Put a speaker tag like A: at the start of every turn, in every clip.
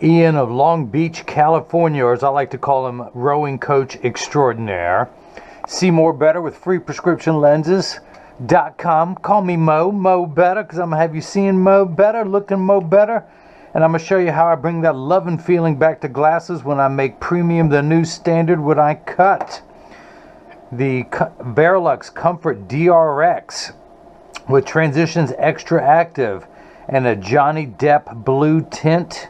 A: Ian of Long Beach, California, or as I like to call him, rowing coach extraordinaire. See more better with free prescription lenses.com. Call me Mo Better, because I'm going to have you seeing Mo Better, looking Mo Better. And I'm going to show you how I bring that loving feeling back to glasses when I make premium the new standard when I cut. The Verilux Comfort DRX with Transitions XTRAactive and a Johhny Depp blue tint.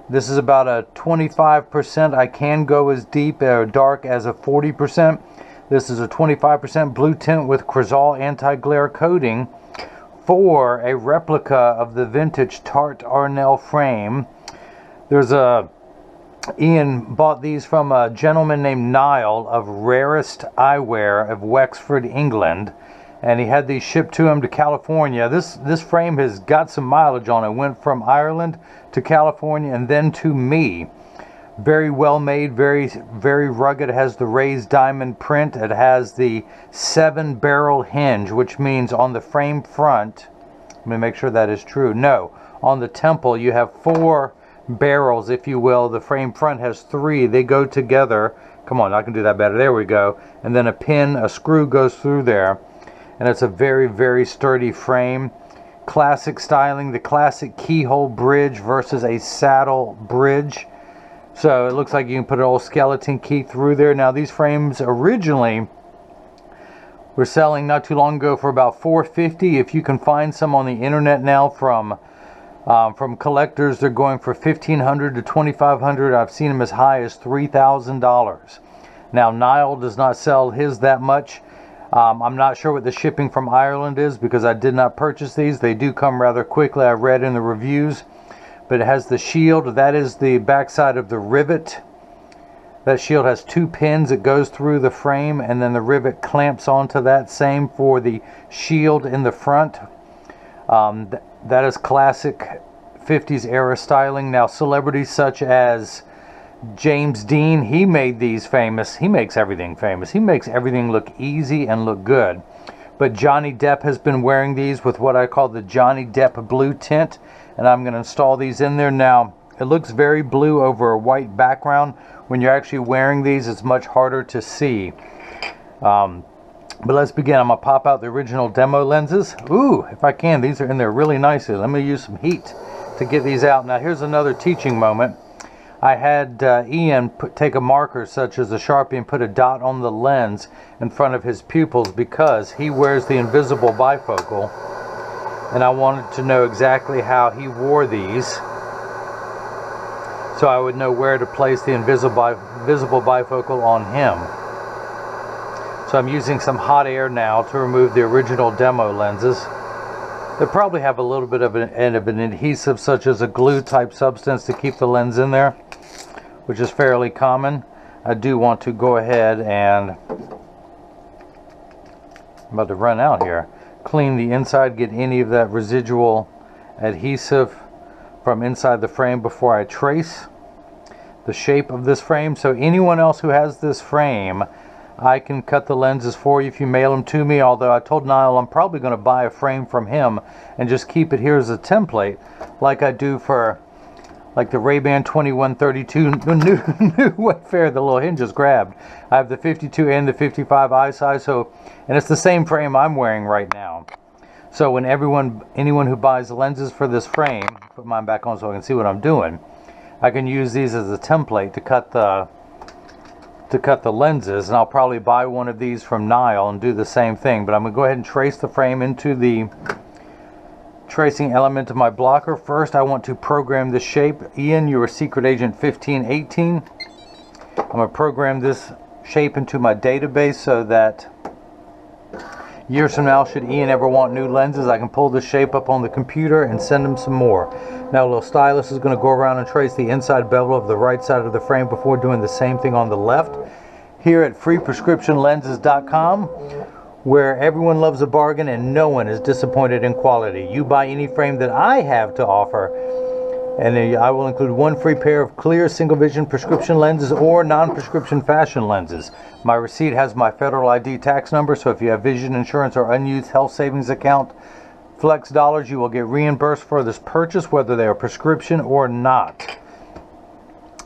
A: This is about a 25%. I can go as deep or dark as a 40%. This is a 25% blue tint with Crizal anti-glare coating for a replica of the vintage Tart Arnell frame. Ian bought these from a gentleman named Niall of Rarest Eyewear of Wexford, England, and he had these shipped to him to California. This frame has got some mileage on it. Went from Ireland to California and then to me. Very well made, very rugged. It has the raised diamond print. It has the 7-barrel hinge, which means on the frame front, let me make sure that is true. No, on the temple you have 4 barrels, if you will. The frame front has 3. They go together. Come on, I can do that better. There we go. And then a screw goes through there. And it's a very sturdy frame. Classic styling, the classic keyhole bridge versus a saddle bridge. So it looks like you can put an old skeleton key through there. Now these frames originally were selling not too long ago for about $450. If you can find some on the internet now from collectors, they're going for $1,500 to $2,500. I've seen them as high as $3,000. Now Niall does not sell his that much. I'm not sure what the shipping from Ireland is because I did not purchase these. They do come rather quickly, I read in the reviews. But it has the shield. That is the backside of the rivet. That shield has 2 pins. It goes through the frame and then the rivet clamps onto that. Same for the shield in the front. That is classic 50s era styling. Now celebrities such as James Dean, he made these famous. He makes everything famous. He makes everything look easy and look good. But Johhny Depp has been wearing these with what I call the Johhny Depp blue tint. And I'm going to install these in there. Now, it looks very blue over a white background. When you're actually wearing these, it's much harder to see. But let's begin. I'm going to pop out the original demo lenses. Ooh, if I can, these are in there really nicely. Let me use some heat to get these out. Now, here's another teaching moment. I had Ian take a marker such as a Sharpie and put a dot on the lens in front of his pupils because he wears the invisible bifocal. And I wanted to know exactly how he wore these so I would know where to place the visible bifocal on him. So I'm using some hot air now to remove the original demo lenses. They probably have a little bit of an adhesive such as a glue type substance to keep the lens in there, which is fairly common. I do want to go ahead and, I'm about to run out here, clean the inside, get any of that residual adhesive from inside the frame before I trace the shape of this frame. So anyone else who has this frame, I can cut the lenses for you if you mail them to me. Although I told Niall I'm probably going to buy a frame from him and just keep it here as a template like I do for like the Ray-Ban 2132 new Wayfarer, the little hinges grabbed. I have the 52 and the 55 eye size, so, and it's the same frame I'm wearing right now. So when anyone who buys lenses for this frame, put mine back on so I can see what I'm doing, I can use these as a template to cut the lenses, and I'll probably buy one of these from Niall and do the same thing. But I'm going to go ahead and trace the frame into the tracing element of my blocker. First, I want to program the shape. Ian, you are Secret Agent 1518. I'm going to program this shape into my database so that years from now, should Ian ever want new lenses, I can pull the shape up on the computer and send him some more. Now, a little stylus is going to go around and trace the inside bevel of the right side of the frame before doing the same thing on the left. Here at freeprescriptionlenses.com, where everyone loves a bargain and no one is disappointed in quality. You buy any frame that I have to offer, and I will include one free pair of clear single vision prescription lenses or non-prescription fashion lenses. My receipt has my federal ID tax number, so if you have vision insurance or unused health savings account flex dollars, you will get reimbursed for this purchase, whether they are prescription or not.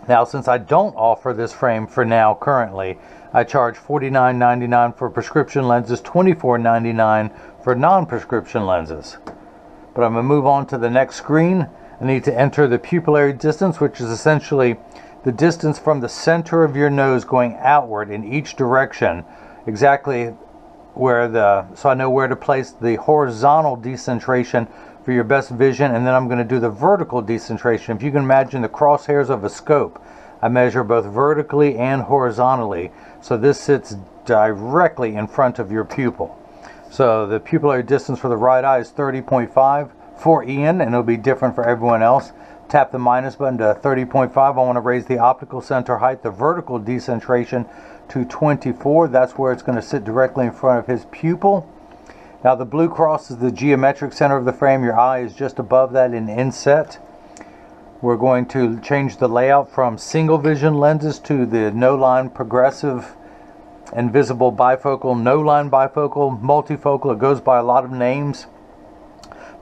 A: Now, since I don't offer this frame for now currently, I charge $49.99 for prescription lenses, $24.99 for non-prescription lenses. But I'm going to move on to the next screen. I need to enter the pupillary distance, which is essentially the distance from the center of your nose going outward in each direction, exactly where so I know where to place the horizontal decentration for your best vision, and then I'm going to do the vertical decentration. If you can imagine the crosshairs of a scope, I measure both vertically and horizontally, so this sits directly in front of your pupil. So the pupillary distance for the right eye is 30.5 for Ian, and it'll be different for everyone else. Tap the minus button to 30.5. I want to raise the optical center height, the vertical decentration, to 24. That's where it's going to sit directly in front of his pupil. Now the blue cross is the geometric center of the frame. Your eye is just above that in inset. We're going to change the layout from single vision lenses to the no-line progressive invisible bifocal, no-line bifocal, multifocal. It goes by a lot of names,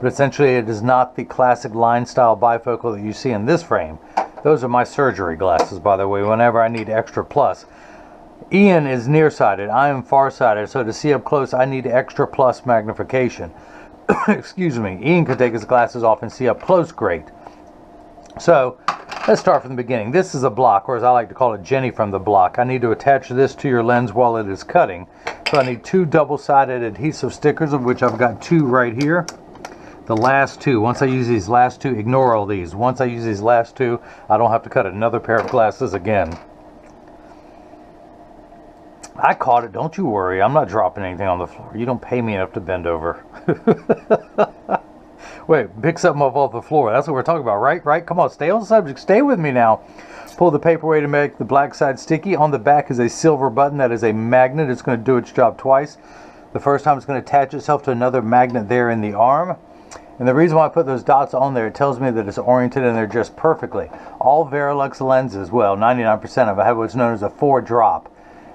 A: but essentially it is not the classic line style bifocal that you see in this frame. Those are my surgery glasses, by the way, whenever I need extra plus. Ian is nearsighted, I am farsighted, so to see up close I need extra plus magnification. Excuse me. Ian could take his glasses off and see up close great. So let's start from the beginning. This is a block, or as I like to call it, Jenny from the block. I need to attach this to your lens while it is cutting. So I need two double-sided adhesive stickers, of which I've got two right here. The last two, once I use these last two, ignore all these. Once I use these last two, I don't have to cut another pair of glasses again. I caught it, don't you worry. I'm not dropping anything on the floor. You don't pay me enough to bend over. Wait, pick something up off the floor. That's what we're talking about, right? Right? Come on, stay on subject. Stay with me now. Pull the paper away to make the black side sticky. On the back is a silver button that is a magnet. It's going to do its job twice. The first time it's going to attach itself to another magnet there in the arm. And the reason why I put those dots on there, it tells me that it's oriented in there just perfectly. All Verilux lenses, well, 99% of them have what's known as a 4-drop.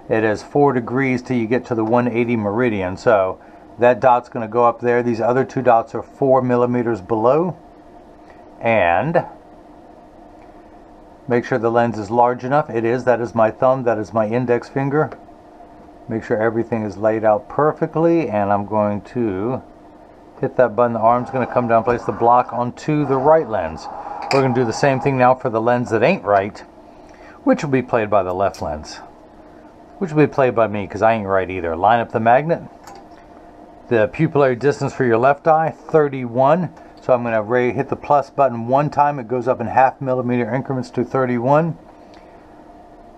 A: It is 4 degrees till you get to the 180 meridian. So that dot's going to go up there. These other two dots are 4 millimeters below. And make sure the lens is large enough. It is. That is my thumb. That is my index finger. Make sure everything is laid out perfectly. And I'm going to hit that button. The arm's going to come down, place the block onto the right lens. We're going to do the same thing now for the lens that ain't right, which will be played by the left lens. Which will be played by me, because I ain't right either. Line up the magnet. The pupillary distance for your left eye, 31. So I'm going to hit the plus button one time. It goes up in 0.5 millimeter increments to 31.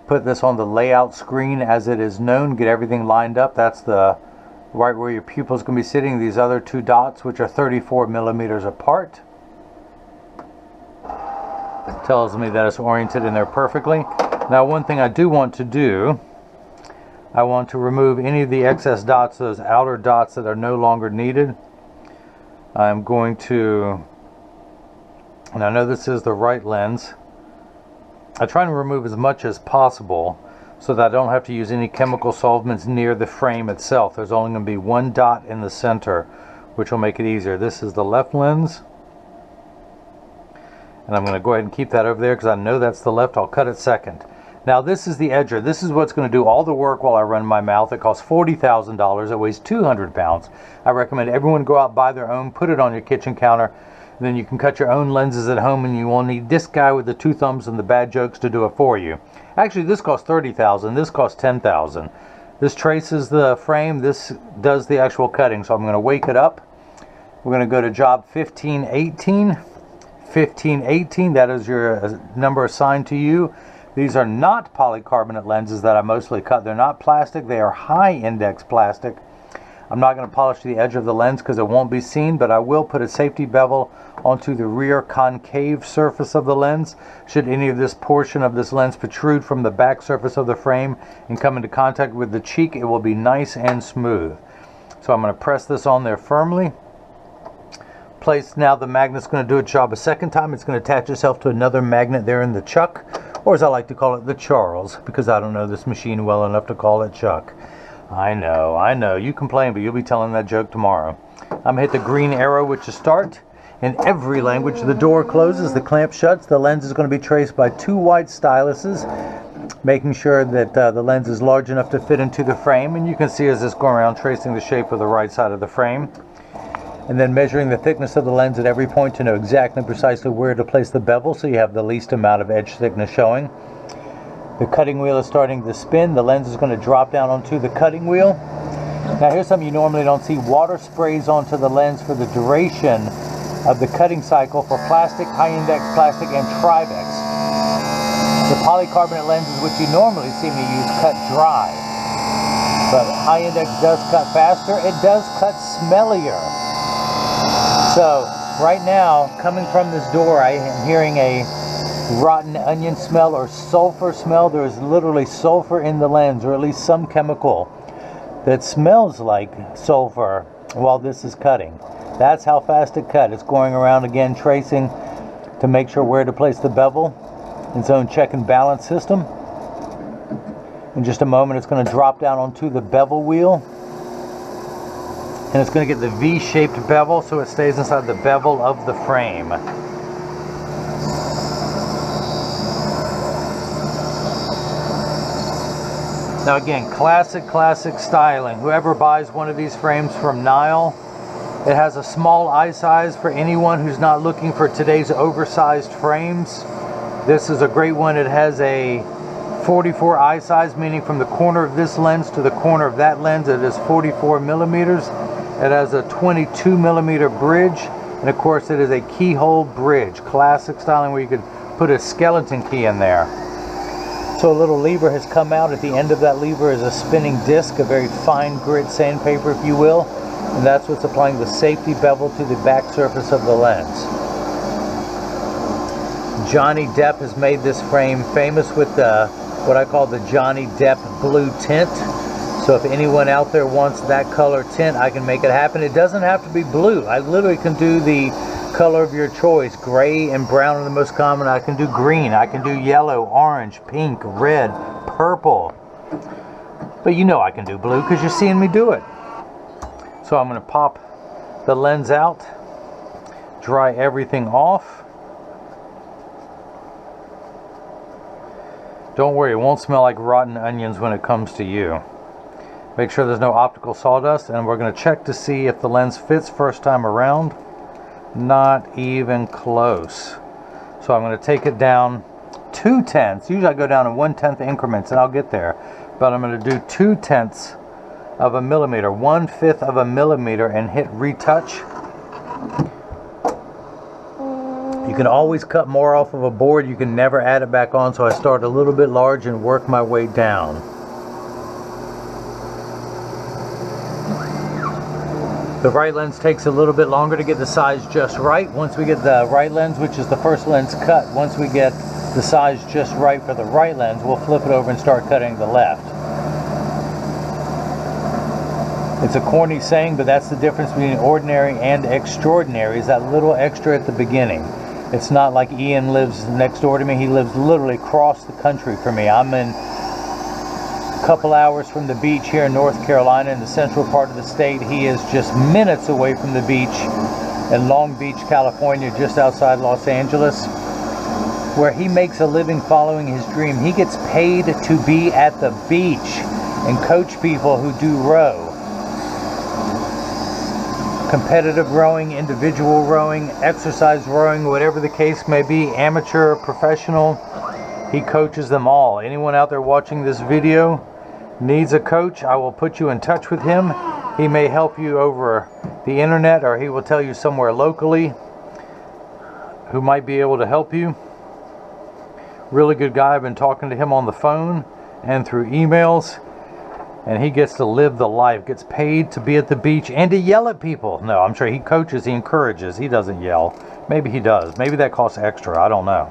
A: Put this on the layout screen as it is known. Get everything lined up. That's the right where your pupil is going to be sitting. These other two dots, which are 34 millimeters apart. It tells me that it's oriented in there perfectly. Now, one thing I do want to do, I want to remove any of the excess dots, those outer dots that are no longer needed. I'm going to, and I know this is the right lens, I try to remove as much as possible so that I don't have to use any chemical solvents near the frame itself. There's only going to be one dot in the center, which will make it easier. This is the left lens. And I'm going to go ahead and keep that over there because I know that's the left. I'll cut it second. Now this is the edger. This is what's going to do all the work while I run my mouth. It costs $40,000. It weighs 200 pounds. I recommend everyone go out, buy their own, put it on your kitchen counter. And then you can cut your own lenses at home, and you won't need this guy with the two thumbs and the bad jokes to do it for you. Actually, this costs $30,000. This costs $10,000. This traces the frame. This does the actual cutting. So I'm going to wake it up. We're going to go to job 1518. 1518, that is your number assigned to you. These are not polycarbonate lenses that I mostly cut. They're not plastic. They are high index plastic. I'm not going to polish the edge of the lens because it won't be seen, but I will put a safety bevel onto the rear concave surface of the lens. Should any of this portion of this lens protrude from the back surface of the frame and come into contact with the cheek, it will be nice and smooth. So I'm going to press this on there firmly. Place now, the magnet's going to do its job a second time. It's going to attach itself to another magnet there in the chuck, or as I like to call it, the Charles, because I don't know this machine well enough to call it Chuck. I know. You complain, but you'll be telling that joke tomorrow. I'm going to hit the green arrow, which is start. In every language, the door closes, the clamp shuts. The lens is going to be traced by 2 white styluses, making sure that the lens is large enough to fit into the frame. And you can see as this going around tracing the shape of the right side of the frame. And then measuring the thickness of the lens at every point to know exactly precisely where to place the bevel so you have the least amount of edge thickness showing. The cutting wheel is starting to spin. The lens is going to drop down onto the cutting wheel. Now here's something you normally don't see. Water sprays onto the lens for the duration of the cutting cycle for plastic, high index plastic, and Trivex. The polycarbonate lenses, which you normally see me use, cut dry. But high index does cut faster. It does cut smellier. So right now, coming from this door, I am hearing a rotten onion smell or sulfur smell. There is literally sulfur in the lens, or at least some chemical that smells like sulfur while this is cutting. That's how fast it cut. It's going around again tracing to make sure where to place the bevel. Its own check and balance system. In just a moment it's going to drop down onto the bevel wheel. And it's going to get the V-shaped bevel so it stays inside the bevel of the frame. Now again, classic styling. Whoever buys one of these frames from Nile, it has a small eye size for anyone who's not looking for today's oversized frames. This is a great one. It has a 44 eye size, meaning from the corner of this lens to the corner of that lens, it is 44 millimeters. It has a 22 millimeter bridge, and of course it is a keyhole bridge. Classic styling where you could put a skeleton key in there. So a little lever has come out. At the end of that lever is a spinning disc, a very fine grit sandpaper, if you will. And that's what's applying the safety bevel to the back surface of the lens. Johhny Depp has made this frame famous with what I call the Johhny Depp blue tint. So if anyone out there wants that color tint, I can make it happen. It doesn't have to be blue. I literally can do the color of your choice. Gray and brown are the most common. I can do green. I can do yellow, orange, pink, red, purple. But you know I can do blue because you're seeing me do it. So I'm going to pop the lens out, dry everything off. Don't worry, it won't smell like rotten onions when it comes to you. Make sure there's no optical sawdust, and we're going to check to see if the lens fits first time around. Not even close. So I'm going to take it down 2/10. Usually I go down in 1/10 increments, and I'll get there. But I'm going to do 2/10 of a millimeter, 1/5 of a millimeter, and hit retouch. You can always cut more off of a board. You can never add it back on, so I start a little bit large and work my way down. The right lens takes a little bit longer to get the size just right. Once we get the right lens, which is the first lens cut, once we get the size just right for the right lens, we'll flip it over and start cutting the left. It's a corny saying, but that's the difference between ordinary and extraordinary, is that little extra at the beginning. It's not like Ian lives next door to me. He lives literally across the country from me. I'm in a couple hours from the beach here in North Carolina, in the central part of the state. He is just minutes away from the beach in Long Beach, California, just outside Los Angeles, where he makes a living following his dream. He gets paid to be at the beach and coach people who do row. Competitive rowing, individual rowing, exercise rowing, whatever the case may be, amateur, professional, he coaches them all. Anyone out there watching this video needs a coach, I will put you in touch with him. He may help you over the internet, or he will tell you somewhere locally who might be able to help you. Really good guy. I've been talking to him on the phone and through emails. And he gets to live the life, gets paid to be at the beach and to yell at people. No, I'm sure he coaches, he encourages, he doesn't yell. Maybe he does. Maybe that costs extra, I don't know.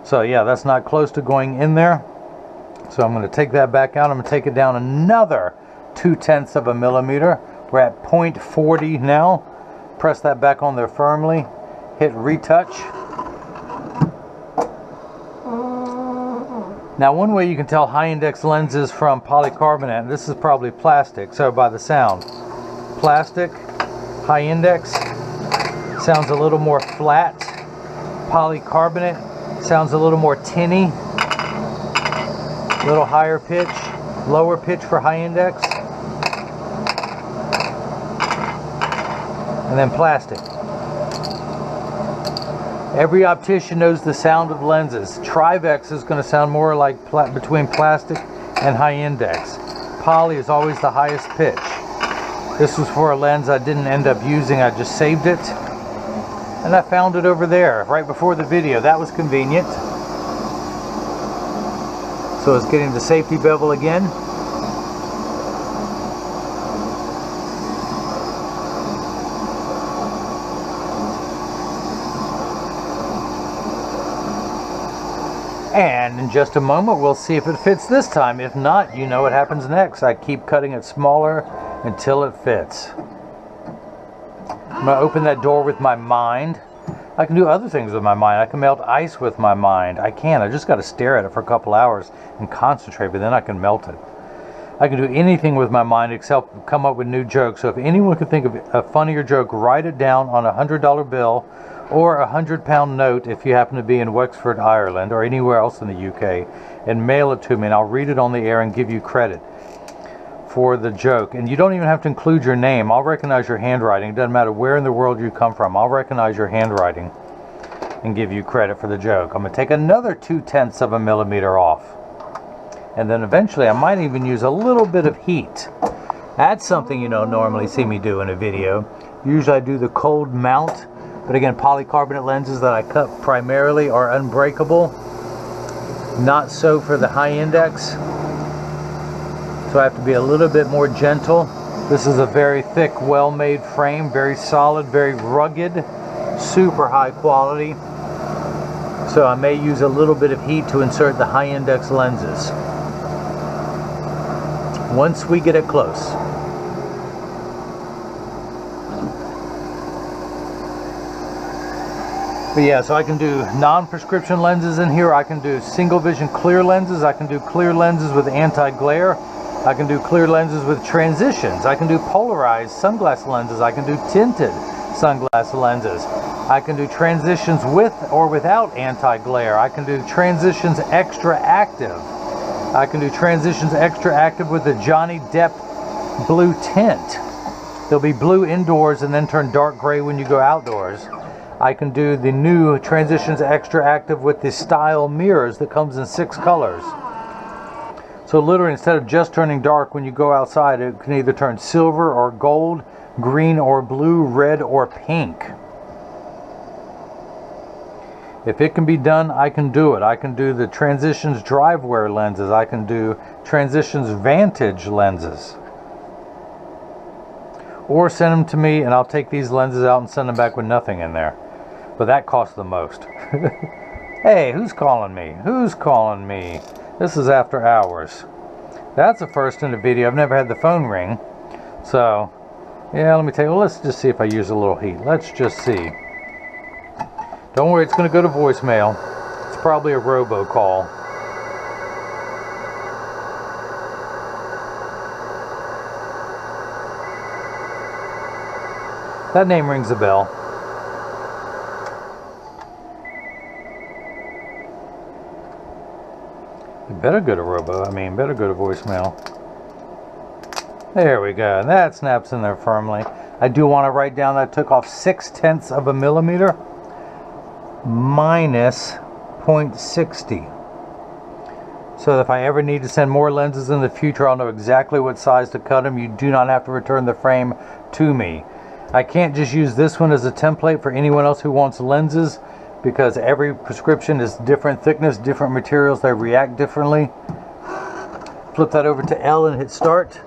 A: So yeah, that's not close to going in there. So I'm going to take that back out. I'm going to take it down another 2/10 of a millimeter. We're at 0.40 now. Press that back on there firmly. Hit retouch. Now one way you can tell high index lenses from polycarbonate, this is probably plastic, so by the sound. Plastic, high index. sounds a little more flat. Polycarbonate sounds a little more tinny, a little higher pitch, lower pitch for high index, and then plastic. Every optician knows the sound of lenses. Trivex is going to sound more like between plastic and high index. Poly is always the highest pitch. This was for a lens I didn't end up using. I just saved it. And I found it over there right before the video. That was convenient. So it's getting the safety bevel again. And in just a moment we'll see if it fits this time. If not, you know what happens next. I keep cutting it smaller until it fits. I'm going to open that door with my mind. I can do other things with my mind. I can melt ice with my mind. I just got to stare at it for a couple hours and concentrate, but then I can melt it. I can do anything with my mind except come up with new jokes. So if anyone can think of a funnier joke, write it down on a $100 bill or a £100 note if you happen to be in Wexford, Ireland, or anywhere else in the UK, and mail it to me, and I'll read it on the air and give you credit for the joke. And you don't even have to include your name. I'll recognize your handwriting. It doesn't matter where in the world you come from. I'll recognize your handwriting and give you credit for the joke. I'm going to take another 0.2 of a millimeter off. And then eventually I might even use a little bit of heat. That's something you don't normally see me do in a video. Usually I do the cold mount. But again, polycarbonate lenses that I cut primarily are unbreakable. Not so for the high index. So I have to be a little bit more gentle. This is a very thick, well-made frame, very solid, very rugged, super high quality. So I may use a little bit of heat to insert the high index lenses once we get it close. But yeah, so I can do non-prescription lenses in here. I can do single vision clear lenses. I can do clear lenses with anti-glare. I can do clear lenses with transitions. I can do polarized sunglass lenses. I can do tinted sunglass lenses. I can do transitions with or without anti-glare. I can do transitions extra active. I can do transitions extra active with the Johhny Depp blue tint. They'll be blue indoors and then turn dark gray when you go outdoors. I can do the new transitions extra active with the style mirrors that comes in 6 colors. So literally, instead of just turning dark when you go outside, it can either turn silver or gold, green or blue, red or pink. If it can be done, I can do it. I can do the transitions drive wear lenses. I can do transitions vantage lenses. Or send them to me and I'll take these lenses out and send them back with nothing in there. But that costs the most. Hey, who's calling me? Who's calling me? This is after hours. That's a first in the video. I've never had the phone ring. So, yeah, let me tell you. Well, let's just see if I use a little heat. Let's just see. Don't worry, it's going to go to voicemail. It's probably a robocall. That name rings a bell. It better go to better go to voicemail. There we go. That snaps in there firmly. I do want to write down that I took off 0.6 of a millimeter minus 0.60. So if I ever need to send more lenses in the future, I'll know exactly what size to cut them. You do not have to return the frame to me. I can't just use this one as a template for anyone else who wants lenses, because every prescription is different thickness, different materials, they react differently. Flip that over to L and hit start.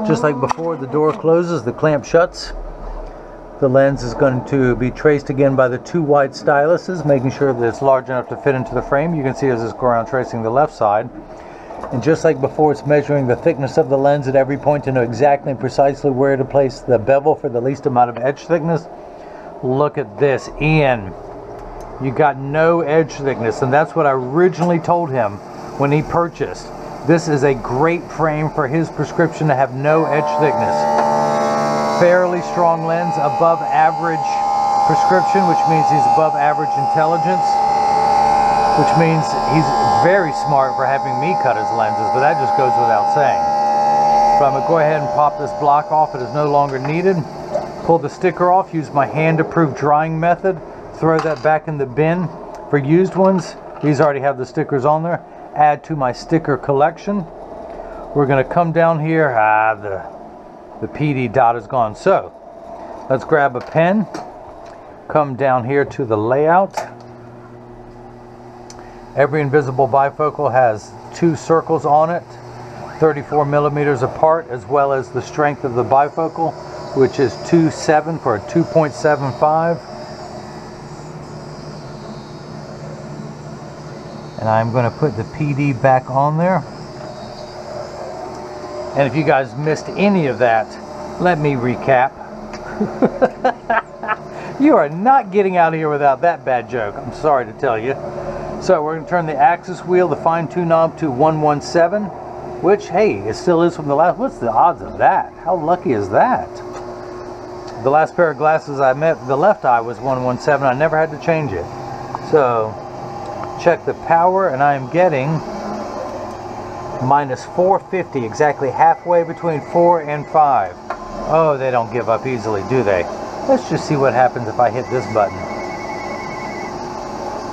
A: Just like before, the door closes, the clamp shuts. The lens is going to be traced again by the 2 white styluses, making sure that it's large enough to fit into the frame. You can see as it's going around tracing the left side. And just like before, it's measuring the thickness of the lens at every point to know exactly and precisely where to place the bevel for the least amount of edge thickness. Look at this, Ian. You got no edge thickness, and that's what I originally told him when he purchased. This is a great frame for his prescription to have no edge thickness. Fairly strong lens, above average prescription, which means he's above average intelligence, which means he's very smart for having me cut his lenses, but that just goes without saying. So I'm going to go ahead and pop this block off. It is no longer needed. Pull the sticker off, use my hand-approved drying method, throw that back in the bin for used ones. These already have the stickers on there. Add to my sticker collection. We're going to come down here. The PD dot is gone. So let's grab a pen. Come down here to the layout. Every invisible bifocal has 2 circles on it, 34 millimeters apart, as well as the strength of the bifocal, which is 2.7 for a 2.75. And I'm going to put the PD back on there. And if you guys missed any of that, let me recap. You are not getting out of here without that bad joke, I'm sorry to tell you. So we're going to turn the axis wheel, the fine-tune knob, to 117, which, hey, it still is from the last. What's the odds of that? How lucky is that? The last pair of glasses I met, the left eye was 117. I never had to change it. So check the power, and I am getting minus 450, exactly halfway between 4 and 5. Oh, they don't give up easily, do they? Let's just see what happens if I hit this button.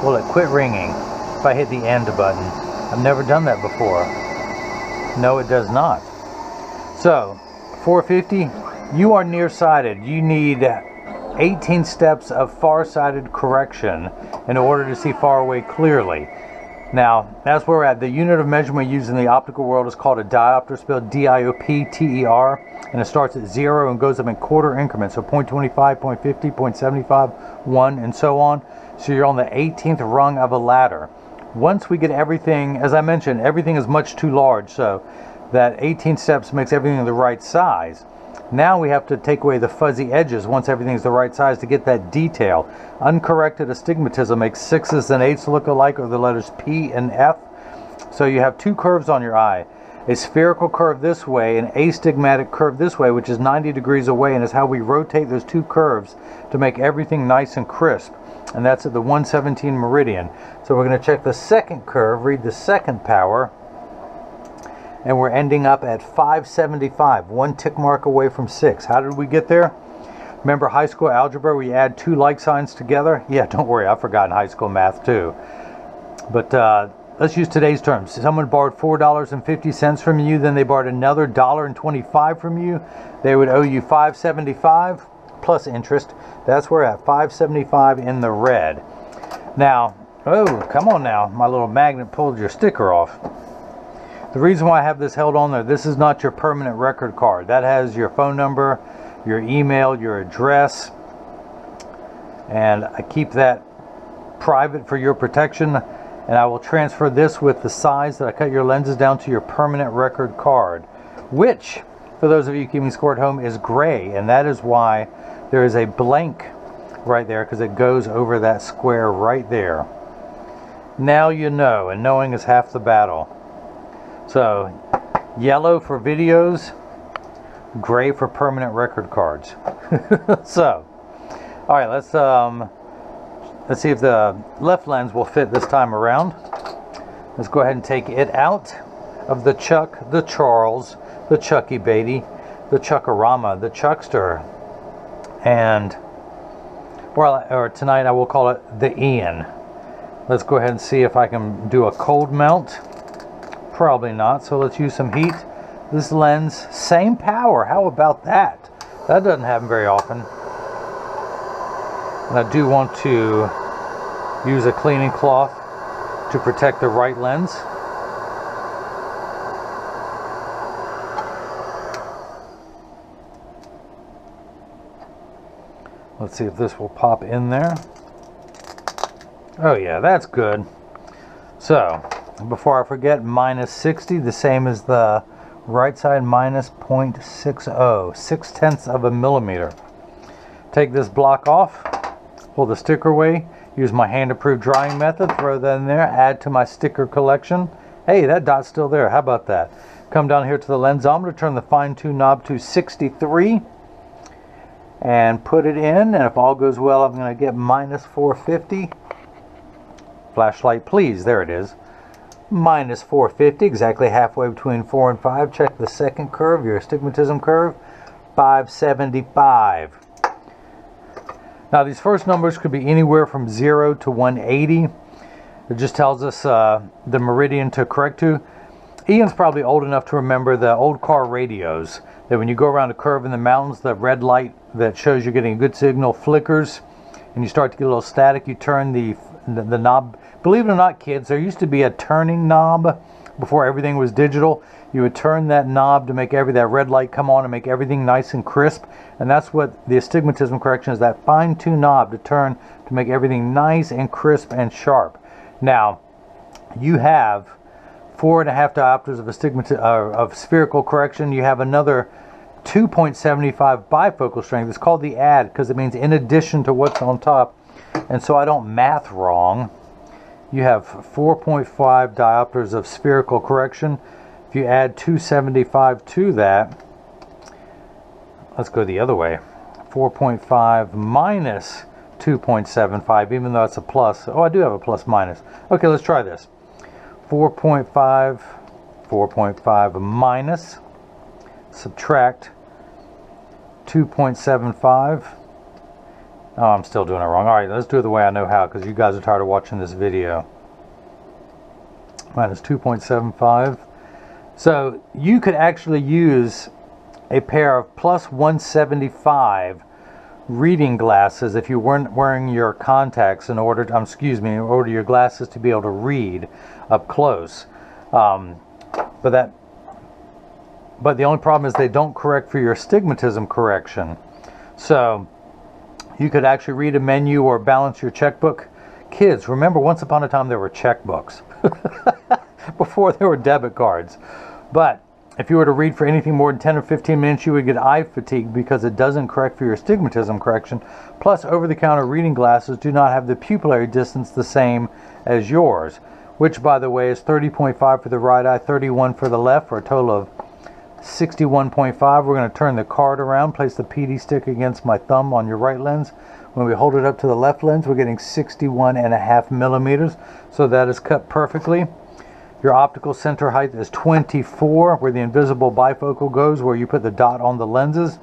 A: Will it quit ringing if I hit the end button? I've never done that before. No, it does not. So, 450, you are nearsighted. You need 18 steps of far-sighted correction in order to see far away clearly. Now, that's where we're at. The unit of measurement used in the optical world is called a diopter, spelled D-I-O-P-T-E-R, and it starts at 0 and goes up in quarter increments, so 0.25, 0.50, 0.75, 1, and so on. So you're on the 18th rung of a ladder. Once we get everything, as I mentioned, everything is much too large, so that 18 steps makes everything the right size. Now we have to take away the fuzzy edges once everything's the right size to get that detail. Uncorrected astigmatism makes 6s and 8s look alike, or the letters P and F. So you have 2 curves on your eye. A spherical curve this way, an astigmatic curve this way, which is 90 degrees away, and is how we rotate those 2 curves to make everything nice and crisp. And that's at the 117 meridian. So we're going to check the second curve, read the second power, and we're ending up at 575, 1 tick mark away from 6. How did we get there? Remember high school algebra where you add 2 like signs together? Yeah, don't worry, I've forgotten high school math too. But let's use today's terms. Someone borrowed $4.50 from you, then they borrowed another $1.25 from you. They would owe you $5.75 plus interest. That's where we're at, $5.75 in the red. Now, oh, come on now, my little magnet pulled your sticker off. The reason why I have this held on there, this is not your permanent record card. That has your phone number, your email, your address, and I keep that private for your protection, and I will transfer this with the size that I cut your lenses down to your permanent record card, which, for those of you keeping score at home, is gray, and that is why there is a blank right there, because it goes over that square right there. Now you know, and knowing is half the battle. So, yellow for videos, gray for permanent record cards. So, all right, let's see if the left lens will fit this time around. Let's go ahead and take it out of the Chuck, the Charles, the Chucky Beatty, the Chuckarama, the Chuckster, and or tonight I will call it the Ian. Let's go ahead and see if I can do a cold mount. Probably not, so let's use some heat. This lens, same power, how about that? That doesn't happen very often. And I do want to use a cleaning cloth to protect the right lens. Let's see if this will pop in there. Oh yeah, that's good. So, before I forget, minus 60, the same as the right side, minus 0.60, 0.6 of a millimeter. Take this block off, pull the sticker away, use my hand-approved drying method, throw that in there, add to my sticker collection. Hey, that dot's still there, how about that? Come down here to the lensometer, turn the fine-tune knob to 63, and put it in, and if all goes well, I'm going to get minus 450. Flashlight, please. There it is. Minus 450, exactly halfway between 4 and 5. Check the second curve, your astigmatism curve, 575. Now, these first numbers could be anywhere from 0 to 180. It just tells us the meridian to correct to. Ian's probably old enough to remember the old car radios, that when you go around a curve in the mountains, the red light that shows you're getting a good signal flickers, and you start to get a little static. You turn the knob. Believe it or not, kids, there used to be a turning knob before everything was digital. You would turn that knob to make that red light come on and make everything nice and crisp. And that's what the astigmatism correction is, that fine-tuned knob to turn to make everything nice and crisp and sharp. Now, you have 4.5 diopters of spherical correction. You have another 2.75 bifocal strength. It's called the add because it means in addition to what's on top. And so I don't math wrong. You have 4.5 diopters of spherical correction. If you add 275 to that, let's go the other way. 4.5 minus 2.75, even though it's a plus. Oh, I do have a plus minus. Okay, let's try this. 4.5 minus, subtract 2.75. Oh, I'm still doing it wrong. All right, let's do it the way I know how, because you guys are tired of watching this video. Minus 2.75. So you could actually use a pair of plus 175 reading glasses if you weren't wearing your contacts in order to, in order your glasses to be able to read up close. But the only problem is they don't correct for your astigmatism correction. So you could actually read a menu or balance your checkbook. Kids, remember, once upon a time there were checkbooks before there were debit cards. But if you were to read for anything more than 10 or 15 minutes, you would get eye fatigue because it doesn't correct for your astigmatism correction. Plus, over-the-counter reading glasses do not have the pupillary distance the same as yours, which, by the way, is 30.5 for the right eye, 31 for the left, for a total of 61.5. We're going to turn the card around, place the PD stick against my thumb on your right lens. When we hold it up to the left lens, we're getting 61.5 millimeters. So that is cut perfectly. Your optical center height is 24, where the invisible bifocal goes, where you put the dot on the lenses.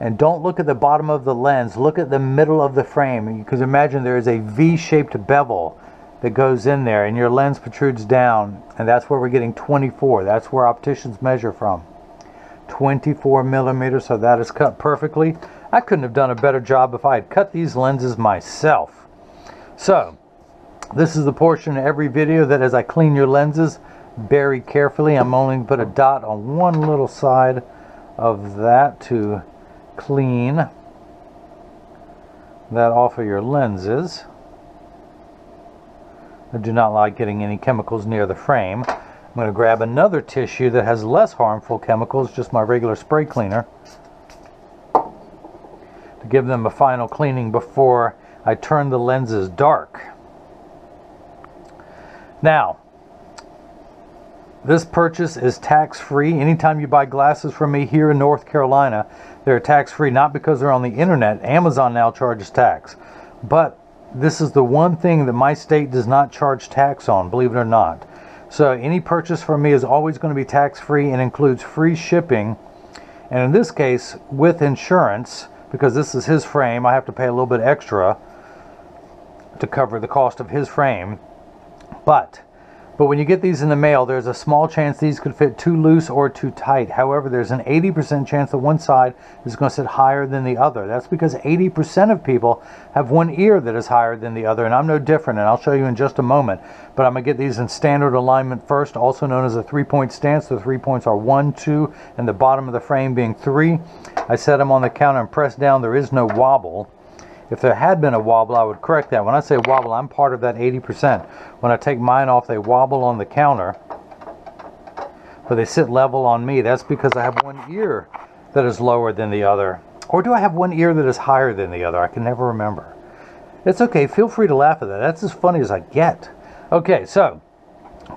A: And don't look at the bottom of the lens. Look at the middle of the frame. Because imagine there is a V-shaped bevel that goes in there, and your lens protrudes down, and that's where we're getting 24. That's where opticians measure from. 24 millimeters, so that is cut perfectly. I couldn't have done a better job if I had cut these lenses myself. So, this is the portion of every video that as I clean your lenses very carefully, I'm only going to put a dot on one little side of that to clean that off of your lenses. I do not like getting any chemicals near the frame. I'm going to grab another tissue that has less harmful chemicals, just my regular spray cleaner, to give them a final cleaning before I turn the lenses dark. Now, this purchase is tax-free. Anytime you buy glasses from me here in North Carolina, they're tax-free, not because they're on the internet. Amazon now charges tax. But this is the one thing that my state does not charge tax on, believe it or not. So any purchase from me is always going to be tax-free and includes free shipping. And in this case, with insurance, because this is his frame, I have to pay a little bit extra to cover the cost of his frame. But when you get these in the mail, there's a small chance these could fit too loose or too tight. However, there's an 80% chance that one side is going to sit higher than the other. That's because 80% of people have one ear that is higher than the other, and I'm no different, and I'll show you in just a moment. But I'm going to get these in standard alignment first, also known as a 3-point stance. The 3 points are 1, 2, and the bottom of the frame being 3. I set them on the counter and press down. There is no wobble. If there had been a wobble, I would correct that. When I say wobble, I'm part of that 80%. When I take mine off, they wobble on the counter, but they sit level on me. That's because I have one ear that is lower than the other. Or do I have one ear that is higher than the other? I can never remember. It's okay. Feel free to laugh at that. That's as funny as I get. Okay, so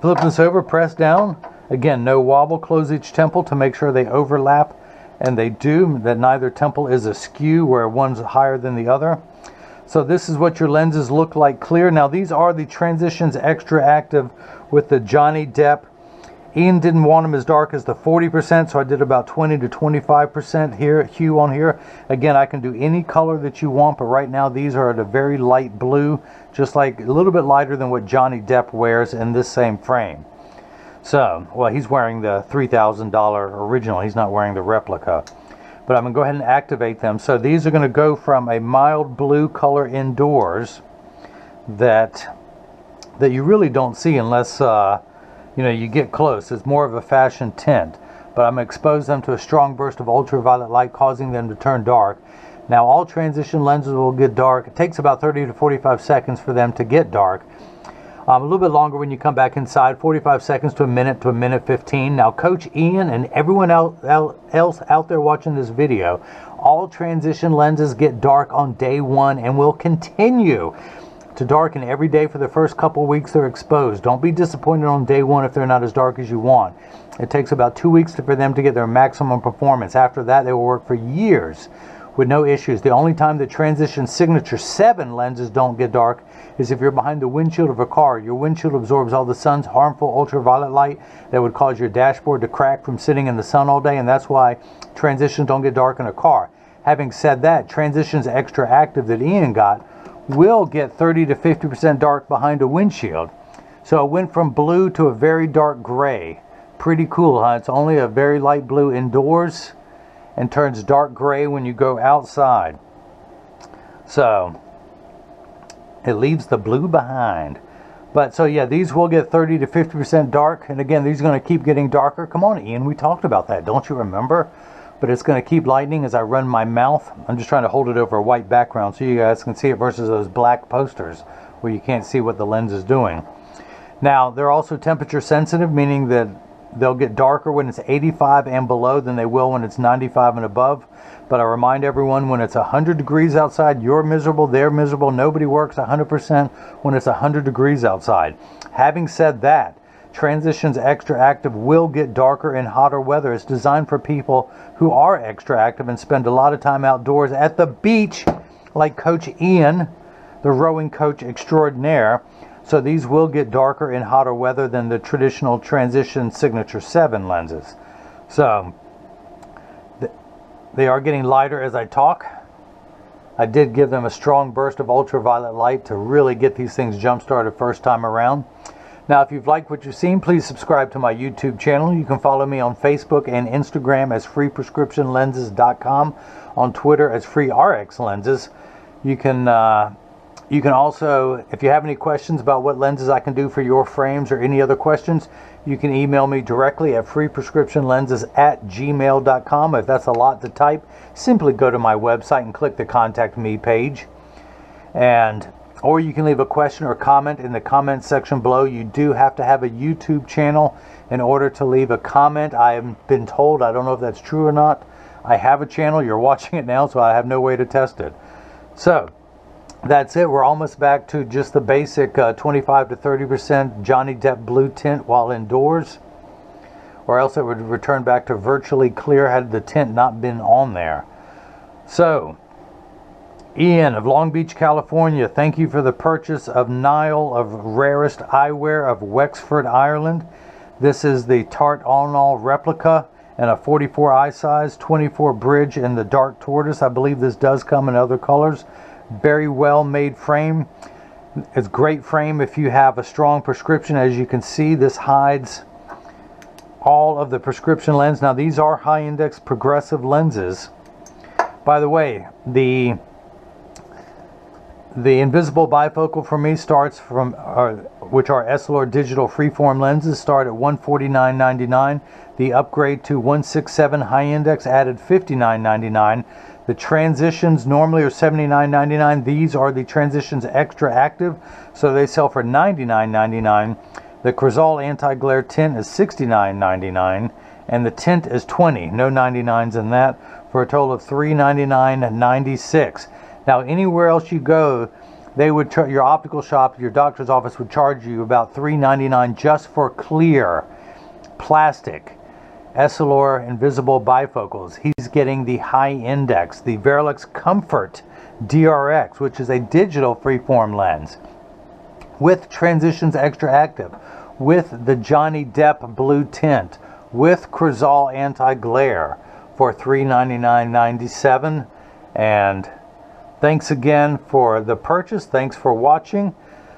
A: flip this over, press down. Again, no wobble. Close each temple to make sure they overlap and they do, that neither temple is askew where one's higher than the other. So this is what your lenses look like clear. Now these are the Transitions Extra Active with the Johhny Depp. Ian didn't want them as dark as the 40%, so I did about 20 to 25% here, hue on here. Again, I can do any color that you want, but right now these are at a very light blue, just like a little bit lighter than what Johhny Depp wears in this same frame. So, well, he's wearing the $3,000 original. He's not wearing the replica. But I'm going to go ahead and activate them. So these are going to go from a mild blue color indoors that you really don't see unless you know, you get close. It's more of a fashion tint. But I'm going to expose them to a strong burst of ultraviolet light, causing them to turn dark. Now, all transition lenses will get dark. It takes about 30 to 45 seconds for them to get dark. A little bit longer when you come back inside, 45 seconds to a minute 15. Now, Coach Ian and everyone else out there watching this video, all transition lenses get dark on day one and will continue to darken every day for the first couple weeks they're exposed. Don't be disappointed on day one if they're not as dark as you want. It takes about 2 weeks for them to get their maximum performance. After that, they will work for years with no issues. The only time the Transition Signature 7 lenses don't get dark is if you're behind the windshield of a car. Your windshield absorbs all the sun's harmful ultraviolet light that would cause your dashboard to crack from sitting in the sun all day, and that's why transitions don't get dark in a car. Having said that, Transitions Extra Active that Ian got will get 30 to 50% dark behind a windshield. So it went from blue to a very dark gray. Pretty cool, huh? It's only a very light blue indoors and turns dark gray when you go outside. So it leaves the blue behind. But so yeah, these will get 30 to 50% dark. And again, these are going to keep getting darker. Come on, Ian, we talked about that. Don't you remember? But it's going to keep lightening as I run my mouth. I'm just trying to hold it over a white background so you guys can see it versus those black posters where you can't see what the lens is doing. Now, they're also temperature sensitive, meaning that they'll get darker when it's 85 and below than they will when it's 95 and above. But I remind everyone, when it's 100 degrees outside, you're miserable, they're miserable. Nobody works 100% when it's 100 degrees outside. Having said that, Transitions Extra Active will get darker in hotter weather. It's designed for people who are extra active and spend a lot of time outdoors at the beach, like Coach Ian, the rowing coach extraordinaire. So these will get darker in hotter weather than the traditional Transition Signature 7 lenses. So they are getting lighter as I talk. I did give them a strong burst of ultraviolet light to really get these things jump started first time around. Now, if you've liked what you've seen, please subscribe to my YouTube channel. You can follow me on Facebook and Instagram as freeprescriptionlenses.com, on Twitter as freerxlenses. You can also, if you have any questions about what lenses I can do for your frames or any other questions, you can email me directly at freeprescriptionlenses@gmail.com. If that's a lot to type, simply go to my website and click the Contact Me page. Or you can leave a question or comment in the comment section below. You do have to have a YouTube channel in order to leave a comment. I have been told, I don't know if that's true or not. I have a channel, you're watching it now, so I have no way to test it. So that's it. We're almost back to just the basic 25 to 30% Johhny Depp blue tint while indoors, or else it would return back to virtually clear had the tint not been on there. So Ian of Long Beach, California, thank you for the purchase of Niall of Rarest Eyewear of Wexford, Ireland. This is the Tart Arnell replica and a 44 eye size, 24 bridge in the dark tortoise. I believe this does come in other colors. Very well made frame. It's a great frame if you have a strong prescription. As you can see, this hides all of the prescription lens. Now, these are high index progressive lenses. By the way, the invisible bifocal for me starts from, which are Essilor digital freeform lenses, start at $149.99. The upgrade to 167 high index added $59.99. The Transitions normally are $79.99. These are the Transitions Extra Active, so they sell for $99.99. The Crizal anti-glare tint is $69.99, and the tint is $20. No 99s in that, for a total of $399.96. Now, anywhere else you go, they would your optical shop, your doctor's office would charge you about $3.99 just for clear plastic. Essilor Invisible Bifocals. He's getting the high index, the Verilux Comfort DRX, which is a digital freeform lens with Transitions Extra Active, with the Johhny Depp blue tint, with Crizal anti-glare for $399.97. And thanks again for the purchase. Thanks for watching.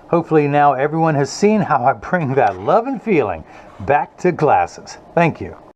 A: Hopefully now everyone has seen how I bring that love and feeling back to glasses. Thank you.